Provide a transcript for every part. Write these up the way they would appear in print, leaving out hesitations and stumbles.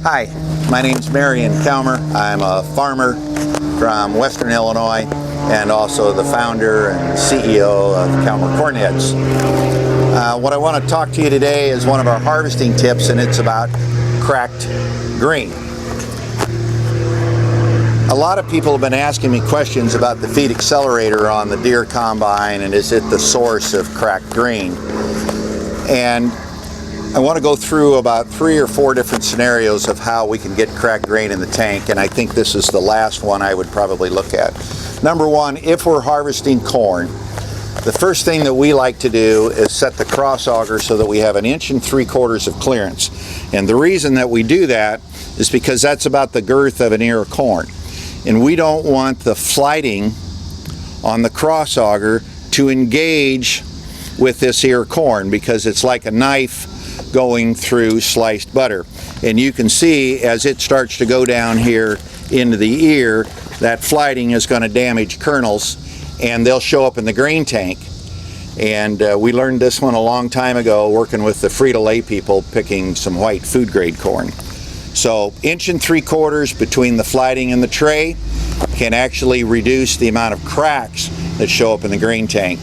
Hi, my name's Marion Calmer. I'm a farmer from Western Illinois and also the founder and CEO of Calmer Corn Heads. What I want to talk to you today is one of our harvesting tips, and it's about cracked grain. A lot of people have been asking me questions about the feed accelerator on the Deere combine, and is it the source of cracked grain? And I want to go through about 3 or 4 different scenarios of how we can get cracked grain in the tank, and I think this is the last one I would probably look at. Number one, if we're harvesting corn, the first thing that we like to do is set the cross auger so that we have 1 3/4 inches of clearance. And the reason that we do that is because that's about the girth of an ear of corn. And we don't want the flighting on the cross auger to engage with this ear of corn, because it's like a knife going through sliced butter. And you can see as it starts to go down here into the ear, that flighting is going to damage kernels, and they'll show up in the grain tank. And we learned this one a long time ago working with the Frito-Lay people picking some white food grade corn. So 1 3/4 inches between the flighting and the tray can actually reduce the amount of cracks that show up in the grain tank.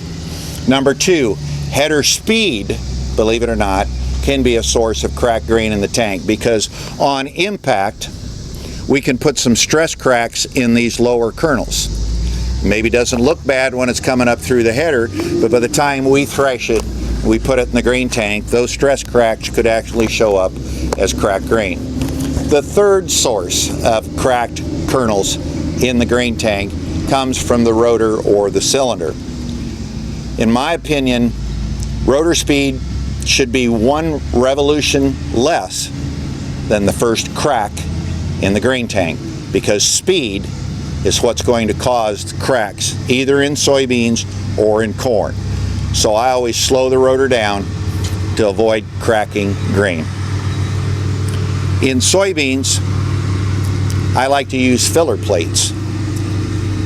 Number 2, header speed, believe it or not, can be a source of cracked grain in the tank, because on impact we can put some stress cracks in these lower kernels. Maybe doesn't look bad when it's coming up through the header, but by the time we thresh it, we put it in the grain tank, those stress cracks could actually show up as cracked grain. The third source of cracked kernels in the grain tank comes from the rotor or the cylinder. In my opinion, rotor speed should be 1 revolution less than the first crack in the grain tank, because speed is what's going to cause cracks either in soybeans or in corn. So I always slow the rotor down to avoid cracking grain. In soybeans, I like to use filler plates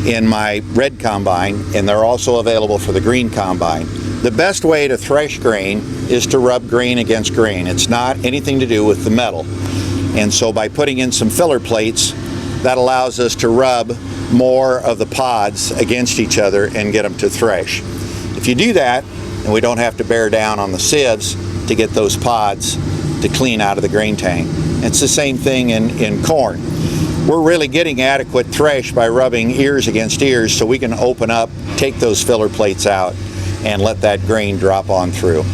in my red combine, and they're also available for the green combine. The best way to thresh grain is to rub grain against grain. It's not anything to do with the metal. And so by putting in some filler plates, that allows us to rub more of the pods against each other and get them to thresh. If you do that, and we don't have to bear down on the sieves to get those pods to clean out of the grain tank. It's the same thing in corn. We're really getting adequate thresh by rubbing ears against ears, so we can open up, take those filler plates out, and let that grain drop on through.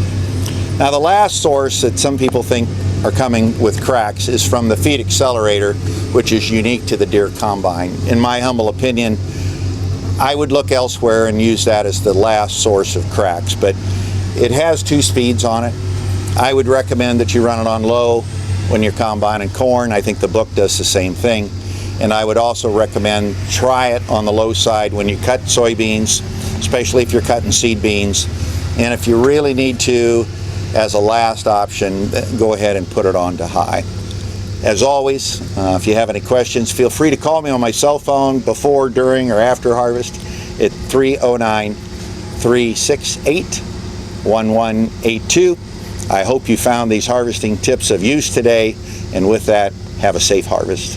Now the last source that some people think are coming with cracks is from the feed accelerator, which is unique to the Deere combine. In my humble opinion, I would look elsewhere and use that as the last source of cracks, but it has 2 speeds on it. I would recommend that you run it on low when you're combining corn. I think the book does the same thing. And I would also recommend try it on the low side when you cut soybeans, especially if you're cutting seed beans. And if you really need to, as a last option, go ahead and put it on to high. As always, if you have any questions, feel free to call me on my cell phone before, during, or after harvest at 309-368-1182. I hope you found these harvesting tips of use today, and with that, have a safe harvest.